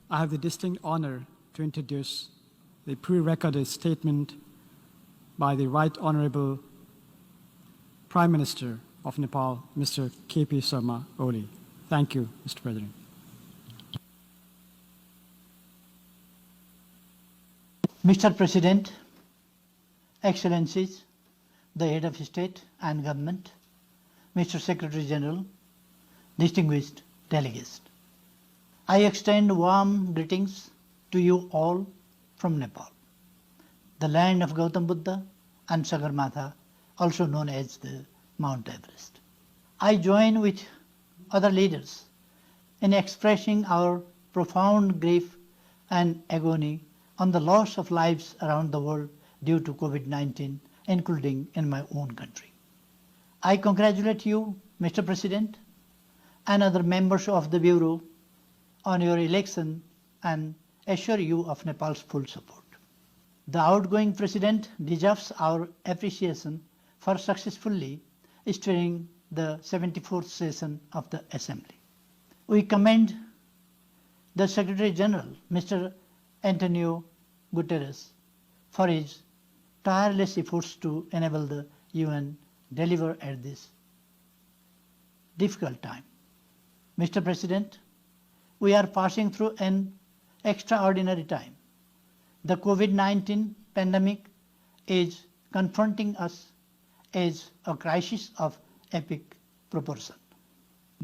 I have the distinct honor to introduce the pre-recorded statement by the Right Honorable Prime Minister of Nepal, Mr. K.P. Sharma Oli. Thank you, Mr. President. Mr. President, Excellencies, the Head of State and Government, Mr. Secretary General, distinguished delegates, I extend warm greetings to you all from Nepal, the land of Gautam Buddha and Sagarmatha, also known as the Mount Everest. I join with other leaders in expressing our profound grief and agony on the loss of lives around the world due to COVID-19, including in my own country. I congratulate you, Mr. President, and other members of the Bureau on your election and assure you of Nepal's full support. The outgoing President deserves our appreciation for successfully steering the 74th session of the Assembly. We commend the Secretary General, Mr. Antonio Guterres, for his tireless efforts to enable the UN deliver at this difficult time. Mr. President, we are passing through an extraordinary time. The COVID-19 pandemic is confronting us as a crisis of epic proportion.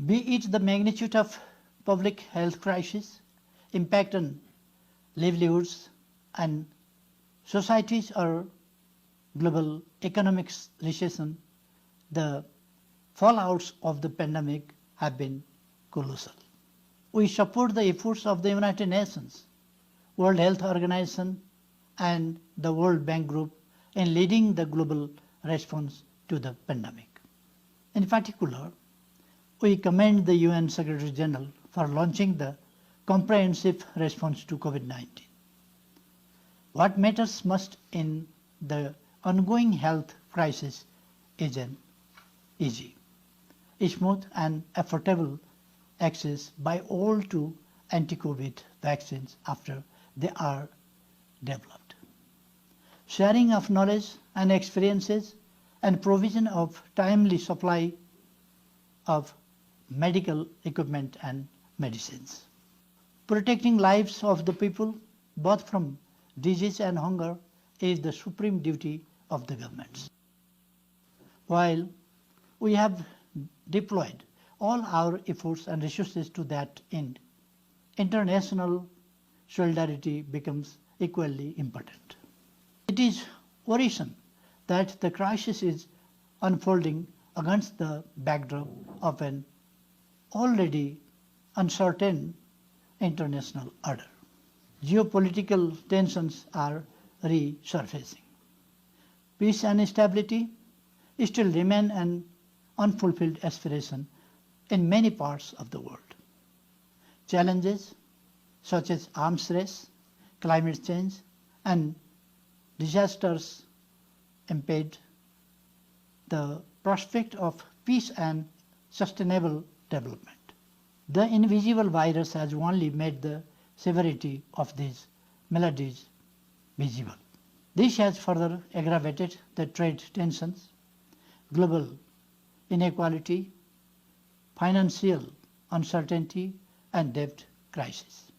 Be it the magnitude of public health crisis, impact on livelihoods and societies, or global economic recession, the fallouts of the pandemic have been colossal. We support the efforts of the United Nations, World Health Organization, and the World Bank Group in leading the global response to the pandemic. In particular, we commend the UN Secretary General for launching the comprehensive response to COVID-19. What matters most in the ongoing health crisis is an easy, smooth and affordable access by all to anti-COVID vaccines after they are developed. Sharing of knowledge and experiences and provision of timely supply of medical equipment and medicines. Protecting lives of the people, both from disease and hunger, is the supreme duty of the governments. While we have deployed all our efforts and resources to that end, international solidarity becomes equally important. It is worrisome that the crisis is unfolding against the backdrop of an already uncertain international order. Geopolitical tensions are resurfacing. Peace and stability still remain an unfulfilled aspiration in many parts of the world. Challenges such as arms race, climate change, and disasters impede the prospect of peace and sustainable development. The invisible virus has only made the severity of these maladies visible. This has further aggravated the trade tensions, global inequality, financial uncertainty, and debt crisis.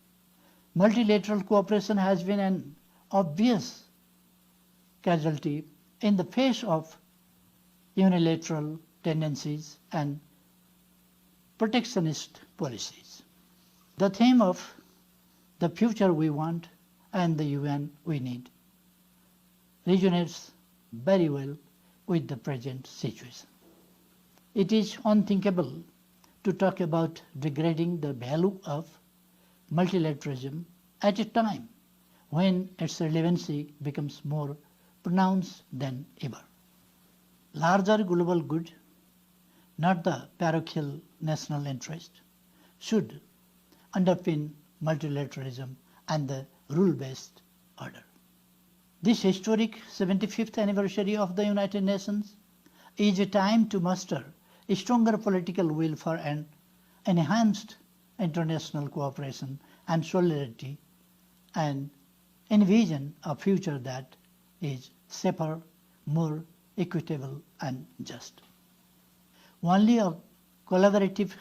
Multilateral cooperation has been an obvious casualty in the face of unilateral tendencies and protectionist policies. The theme of the future we want and the UN we need resonates very well with the present situation. It is unthinkable to talk about degrading the value of multilateralism at a time when its relevancy becomes more pronounced than ever. Larger global good, not the parochial national interest, should underpin multilateralism and the rule-based order. This historic 75th anniversary of the United Nations is a time to muster a stronger political will for an enhanced international cooperation and solidarity and envision a future that is safer, more equitable and just. Only a collaborative,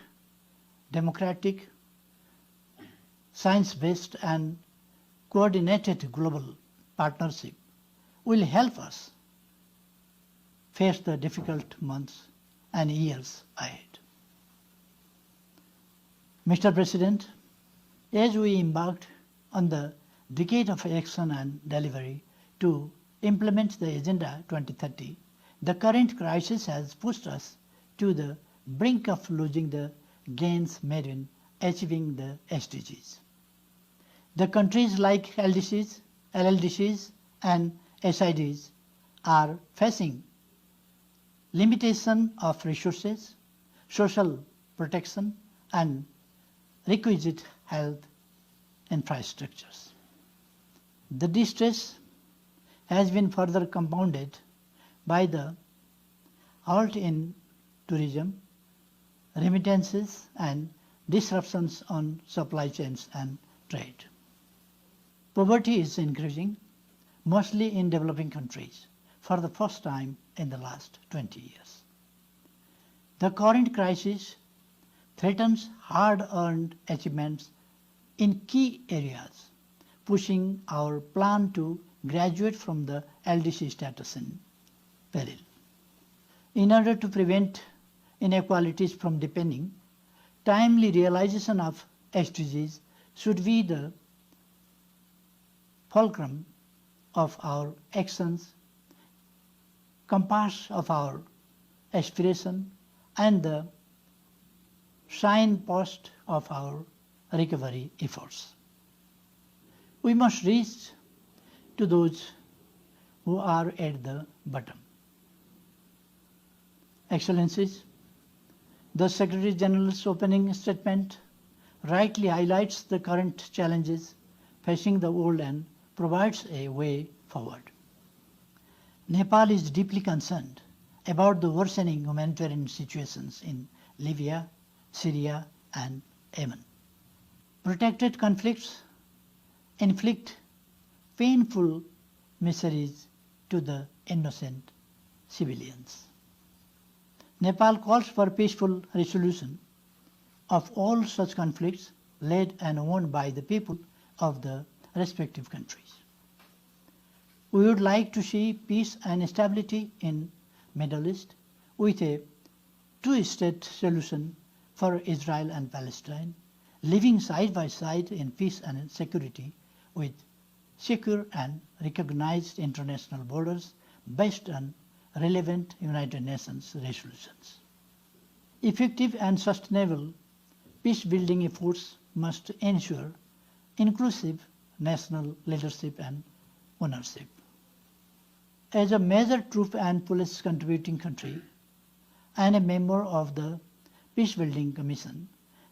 democratic, science-based and coordinated global partnership will help us face the difficult months and years ahead. Mr. President, as we embarked on the decade of action and delivery to implement the Agenda 2030, the current crisis has pushed us to the brink of losing the gains made in achieving the SDGs. The countries like LDCs, LLDCs and SIDs are facing limitation of resources, social protection and requisite health infrastructures. The distress has been further compounded by the halt in tourism, remittances and disruptions on supply chains and trade. Poverty is increasing, mostly in developing countries, for the first time in the last 20 years. The current crisis threatens hard-earned achievements in key areas, pushing our plan to graduate from the LDC status in peril. In order to prevent inequalities from deepening, timely realization of SDGs should be the fulcrum of our actions, compass of our aspiration, and the signpost of our recovery efforts. We must reach to those who are at the bottom. Excellencies, the Secretary General's opening statement rightly highlights the current challenges facing the world and provides a way forward. Nepal is deeply concerned about the worsening humanitarian situations in Libya, Syria and Yemen. Protracted conflicts inflict painful miseries to the innocent civilians. Nepal calls for peaceful resolution of all such conflicts led and won by the people of the respective countries. We would like to see peace and stability in Middle East with a two-state solution for Israel and Palestine, living side by side in peace and security with secure and recognized international borders based on relevant United Nations resolutions. Effective and sustainable peace-building efforts must ensure inclusive national leadership and ownership. As a major troop and police contributing country and a member of the Peace-Building Commission,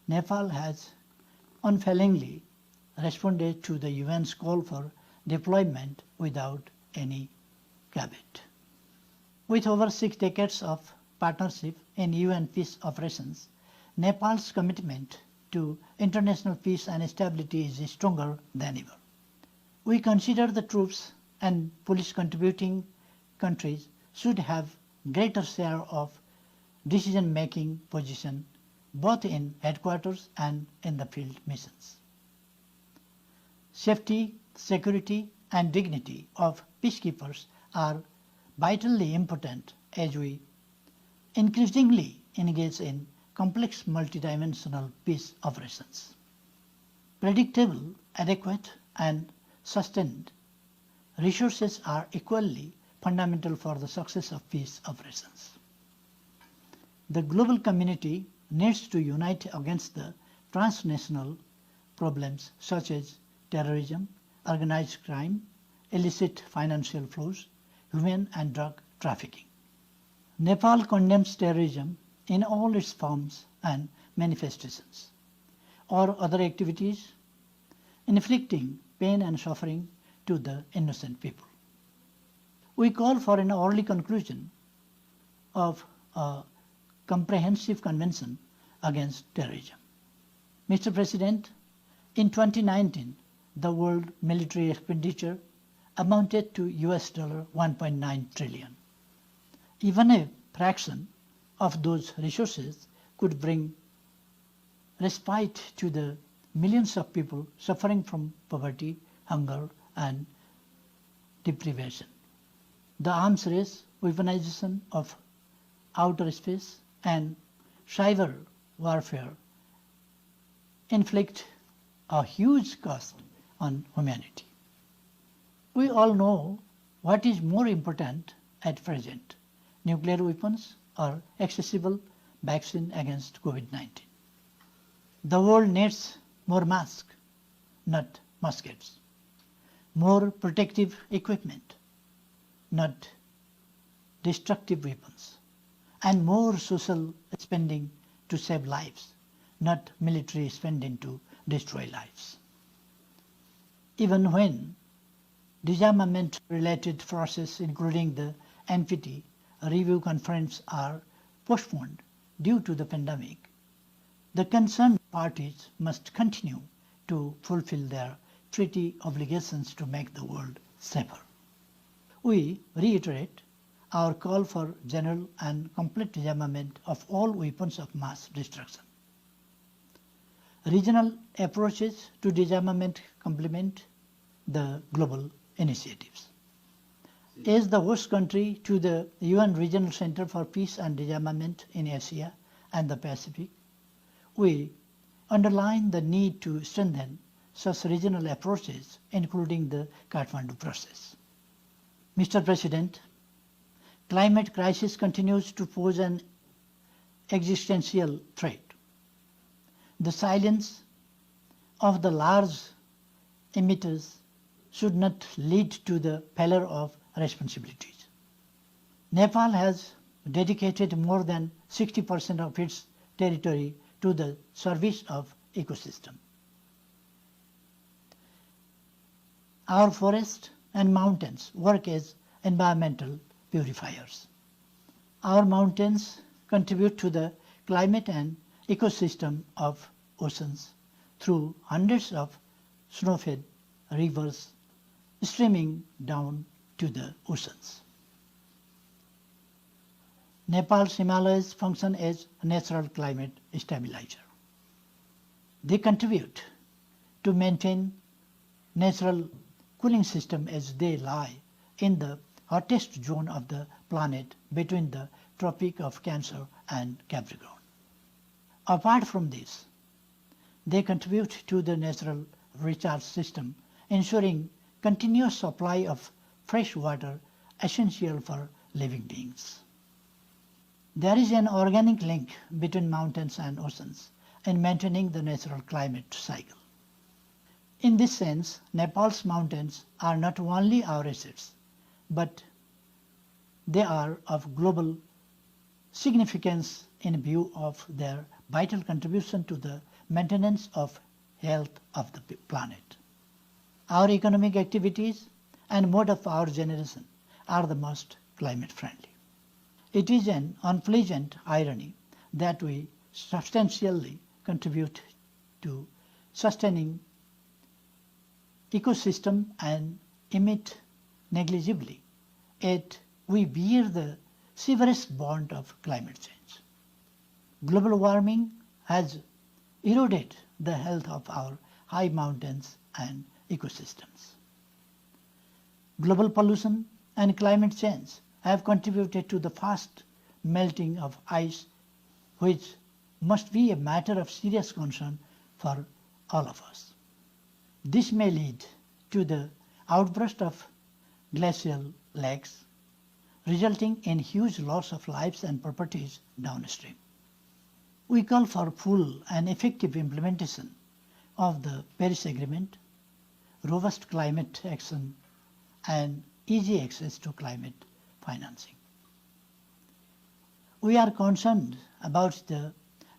Nepal has unfailingly responded to the UN's call for deployment without any caveat. With over 6 decades of partnership in UN peace operations, Nepal's commitment to international peace and stability is stronger than ever. We consider the troops and police contributing countries should have greater share of decision-making position both in headquarters and in the field missions. Safety, security and dignity of peacekeepers are vitally important as we increasingly engage in complex multidimensional peace operations. Predictable, adequate and sustained resources are equally fundamental for the success of peace operations. The global community needs to unite against the transnational problems such as terrorism, organized crime, illicit financial flows, human and drug trafficking. Nepal condemns terrorism in all its forms and manifestations, or other activities inflicting pain and suffering to the innocent people. We call for an early conclusion of a comprehensive convention against terrorism. Mr. President, in 2019, the world military expenditure amounted to US $1.9 trillion. Even a fraction of those resources could bring respite to the millions of people suffering from poverty, hunger, and deprivation. The arms race, weaponization of outer space, and cyber warfare inflict a huge cost on humanity. We all know what is more important at present, nuclear weapons or accessible vaccine against COVID-19. The world needs more masks, not muskets, more protective equipment, not destructive weapons, and more social spending to save lives, not military spending to destroy lives. Even when disarmament-related process, including the NPT review conference, are postponed due to the pandemic, the concerned parties must continue to fulfill their treaty obligations to make the world safer. We reiterate our call for general and complete disarmament of all weapons of mass destruction. Regional approaches to disarmament complement the global initiatives. As the host country to the UN Regional Center for Peace and Disarmament in Asia and the Pacific, we underline the need to strengthen such regional approaches, including the Kathmandu process. Mr. President, climate crisis continues to pose an existential threat. The silence of the large emitters should not lead to the failure of responsibilities. Nepal has dedicated more than 60% of its territory to the service of ecosystem. Our forests and mountains work as environmental purifiers. Our mountains contribute to the climate and ecosystem of oceans through hundreds of snow-fed rivers streaming down to the oceans. Nepal's Himalayas function as a natural climate stabilizer. They contribute to maintain natural cooling system as they lie in the hottest zone of the planet between the Tropic of Cancer and Capricorn. Apart from this, they contribute to the natural recharge system, ensuring continuous supply of fresh water essential for living beings. There is an organic link between mountains and oceans in maintaining the natural climate cycle. In this sense, Nepal's mountains are not only our assets, but they are of global significance in view of their vital contribution to the maintenance of health of the planet. Our economic activities and mode of our generation are the most climate friendly. It is an unpleasant irony that we substantially contribute to sustaining ecosystem and emit negligibly, yet we bear the severest bond of climate change. Global warming has eroded the health of our high mountains and ecosystems. Global pollution and climate change have contributed to the fast melting of ice, which must be a matter of serious concern for all of us. This may lead to the outburst of glacial lakes, resulting in huge loss of lives and properties downstream. We call for full and effective implementation of the Paris Agreement, robust climate action, and easy access to climate financing. We are concerned about the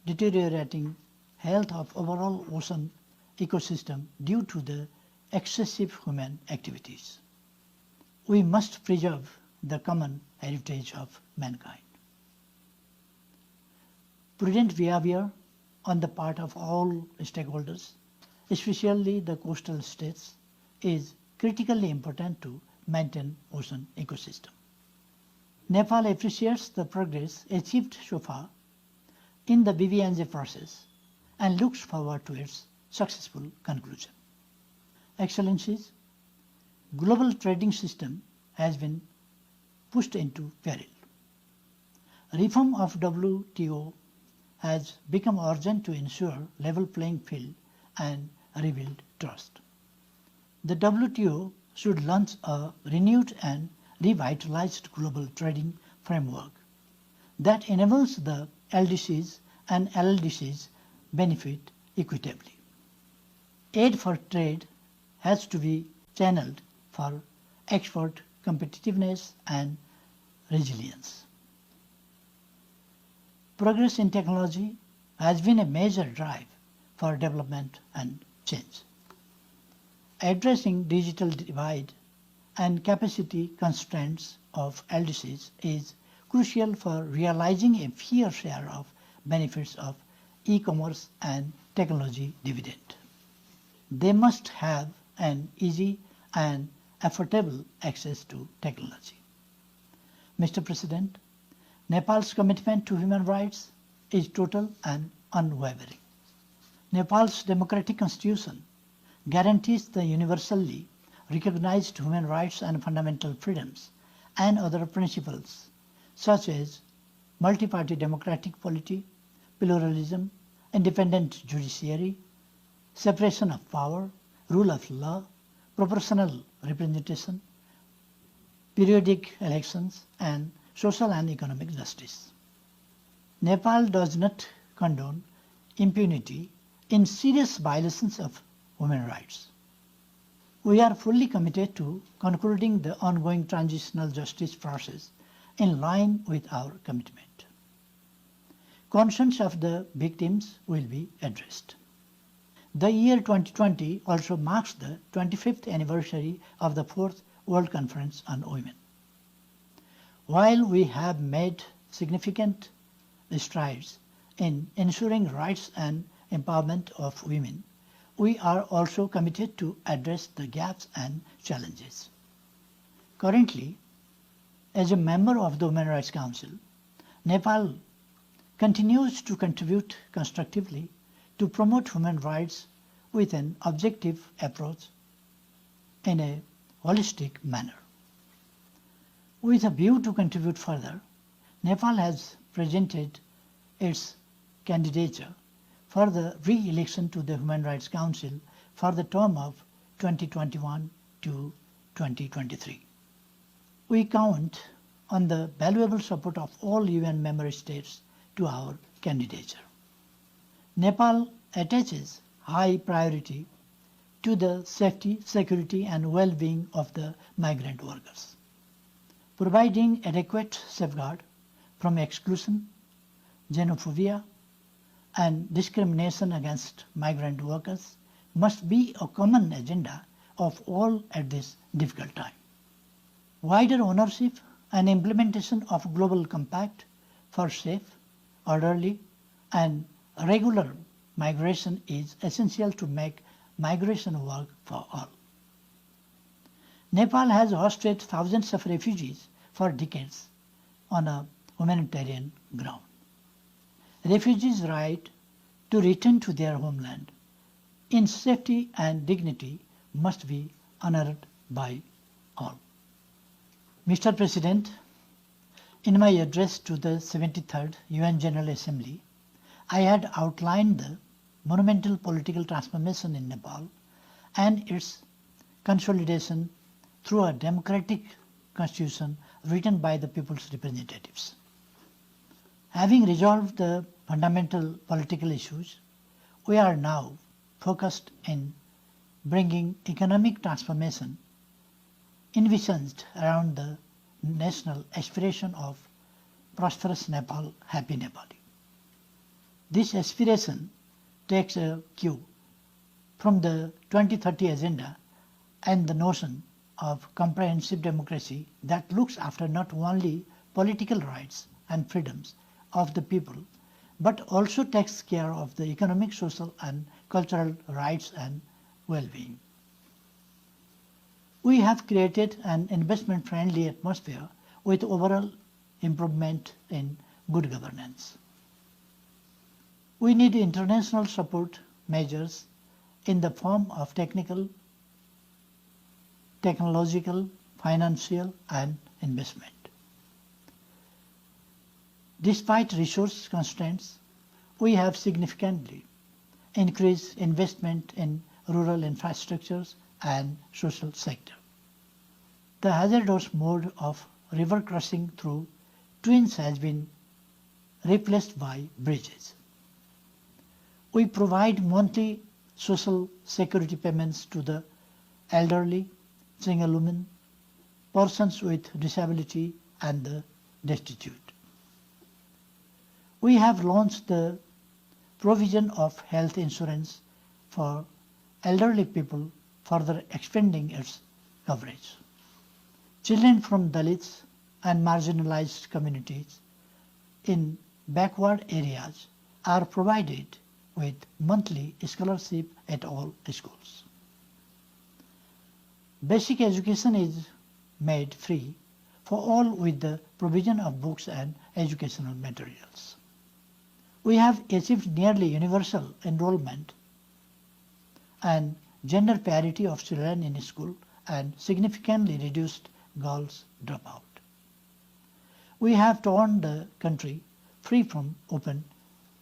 deteriorating health of overall ocean ecosystem due to the excessive human activities. We must preserve the common heritage of mankind. Prudent behavior on the part of all stakeholders, especially the coastal states, is critically important to maintain ocean ecosystem. Nepal appreciates the progress achieved so far in the BBNJ process and looks forward to its successful conclusion. Excellencies, global trading system has been pushed into peril. Reform of WTO has become urgent to ensure level playing field and rebuild trust. The WTO should launch a renewed and revitalized global trading framework that enables the LDCs and LLDCs benefit equitably. Aid for trade has to be channeled for export competitiveness and resilience. Progress in technology has been a major drive for development and change. Addressing digital divide and capacity constraints of LDCs is crucial for realizing a fair share of benefits of e-commerce and technology dividend. They must have an easy and affordable access to technology. Mr. President, Nepal's commitment to human rights is total and unwavering. Nepal's democratic constitution guarantees the universally recognized human rights and fundamental freedoms and other principles such as multi-party democratic polity, pluralism, independent judiciary, separation of power, rule of law, proportional representation, periodic elections, and social and economic justice. Nepal does not condone impunity in serious violations of human rights. We are fully committed to concluding the ongoing transitional justice process in line with our commitment. Concerns of the victims will be addressed. The year 2020 also marks the 25th anniversary of the 4th World Conference on Women. While we have made significant strides in ensuring rights and empowerment of women, we are also committed to address the gaps and challenges. Currently, as a member of the Human Rights Council, Nepal continues to contribute constructively to promote human rights with an objective approach in a holistic manner. With a view to contribute further, Nepal has presented its candidature for the re-election to the Human Rights Council for the term of 2021 to 2023. We count on the valuable support of all UN member states to our candidature. Nepal attaches high priority to the safety, security, and well-being of the migrant workers. Providing adequate safeguard from exclusion, xenophobia, and discrimination against migrant workers must be a common agenda of all at this difficult time. Wider ownership and implementation of Global Compact for safe, orderly, and regular migration is essential to make migration work for all. Nepal has hosted thousands of refugees for decades on a humanitarian ground. Refugees' right to return to their homeland in safety and dignity must be honored by all. Mr. President, in my address to the 73rd UN General Assembly, I had outlined the monumental political transformation in Nepal and its consolidation through a democratic constitution written by the people's representatives. Having resolved the fundamental political issues, we are now focused in bringing economic transformation envisioned around the national aspiration of prosperous Nepal, happy Nepali. This aspiration takes a cue from the 2030 agenda and the notion of comprehensive democracy that looks after not only political rights and freedoms of the people, but also takes care of the economic, social and cultural rights and well-being. We have created an investment-friendly atmosphere with overall improvement in good governance. We need international support measures in the form of technical, technological, financial and investment. Despite resource constraints, we have significantly increased investment in rural infrastructures and social sector. The hazardous mode of river crossing through twins has been replaced by bridges. We provide monthly social security payments to the elderly, single women, persons with disability and the destitute. We have launched the provision of health insurance for elderly people, further expanding its coverage. Children from Dalits and marginalized communities in backward areas are provided with monthly scholarship at all schools. Basic education is made free for all with the provision of books and educational materials. We have achieved nearly universal enrollment and gender parity of children in school and significantly reduced girls dropout. We have torn the country free from open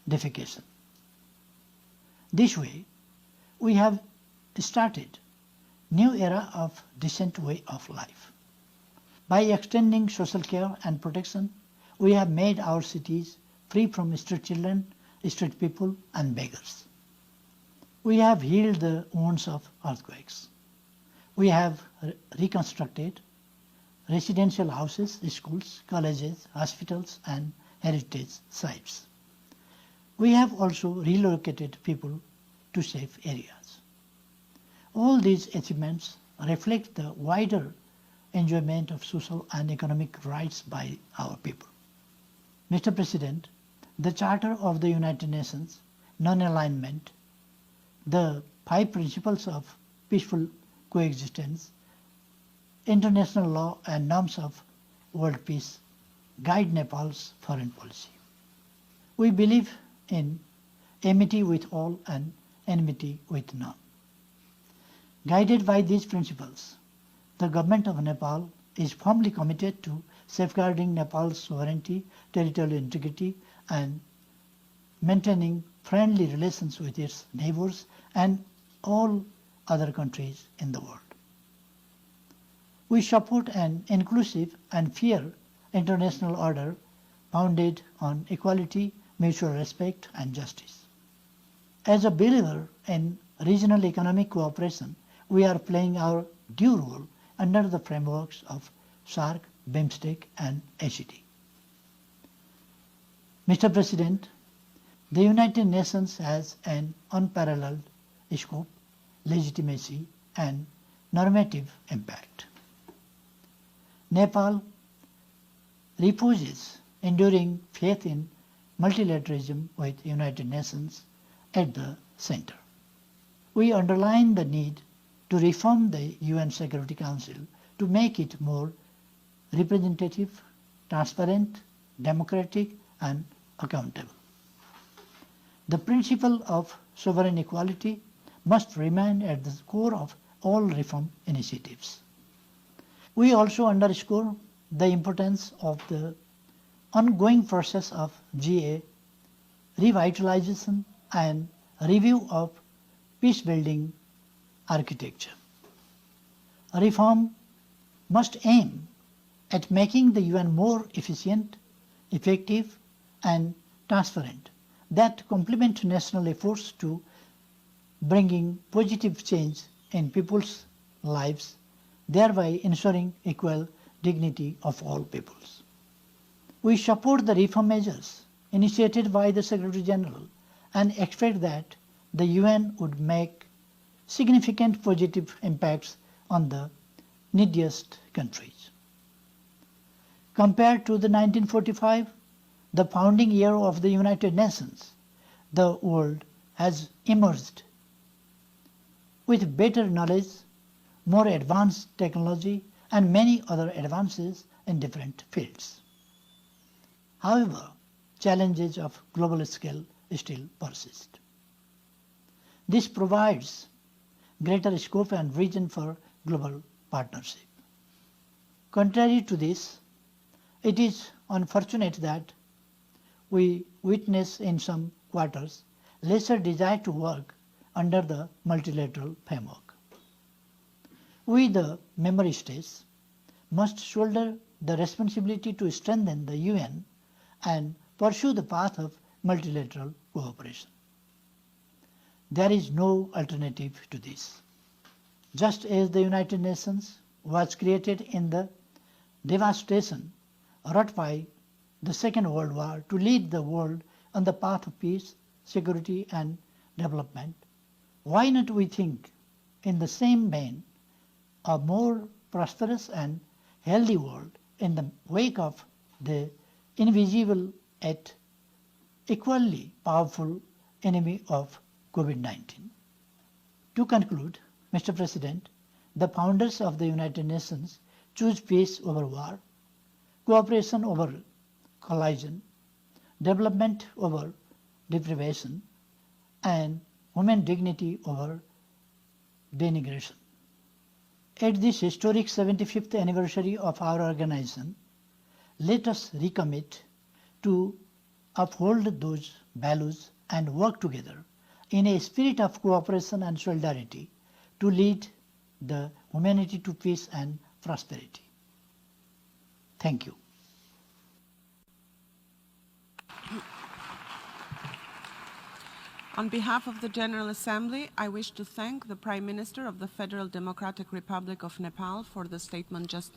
defecation. This way, we have started new era of decent way of life. By extending social care and protection, we have made our cities free from street children, street people and beggars. We have healed the wounds of earthquakes. We have reconstructed residential houses, schools, colleges, hospitals and heritage sites. We have also relocated people to safe areas. All these achievements reflect the wider enjoyment of social and economic rights by our people. Mr. President, the Charter of the United Nations, non-alignment, the 5 principles of peaceful coexistence, international law and norms of world peace guide Nepal's foreign policy. We believe in amity with all and enmity with none. Guided by these principles, the government of Nepal is firmly committed to safeguarding Nepal's sovereignty, territorial integrity and maintaining friendly relations with its neighbors and all other countries in the world. We support an inclusive and fair international order founded on equality, mutual respect and justice. As a believer in regional economic cooperation, we are playing our due role under the frameworks of SAARC, BIMSTEC and ACT. Mr. President, the United Nations has an unparalleled scope, legitimacy and normative impact. Nepal reposes enduring faith in multilateralism with United Nations at the center. We underline the need to reform the UN Security Council to make it more representative, transparent, democratic and accountable. The principle of sovereign equality must remain at the core of all reform initiatives. We also underscore the importance of the ongoing process of GA revitalization and review of peace-building architecture. Reform must aim at making the UN more efficient, effective and transparent that complement national efforts to bringing positive change in people's lives, thereby ensuring equal dignity of all peoples. We support the reform measures initiated by the Secretary General and expect that the UN would make significant positive impacts on the neediest countries. Compared to the 1945, the founding year of the United Nations, the world has emerged with better knowledge, more advanced technology, and many other advances in different fields. However, challenges of global scale still persist. This provides greater scope and vision for global partnership. Contrary to this, it is unfortunate that we witness in some quarters lesser desire to work under the multilateral framework. We, the member states, must shoulder the responsibility to strengthen the UN and pursue the path of multilateral cooperation. There is no alternative to this. Just as the United Nations was created in the devastation wrought by the Second World War to lead the world on the path of peace, security, and development, why not we think in the same vein a more prosperous and healthy world in the wake of the invisible yet equally powerful enemy of COVID-19. To conclude, Mr. President, the founders of the United Nations choose peace over war, cooperation over collision, development over deprivation, and human dignity over denigration. At this historic 75th anniversary of our organization, let us recommit to uphold those values and work together in a spirit of cooperation and solidarity to lead the humanity to peace and prosperity. Thank you. On behalf of the General Assembly, I wish to thank the Prime Minister of the Federal Democratic Republic of Nepal for the statement just made.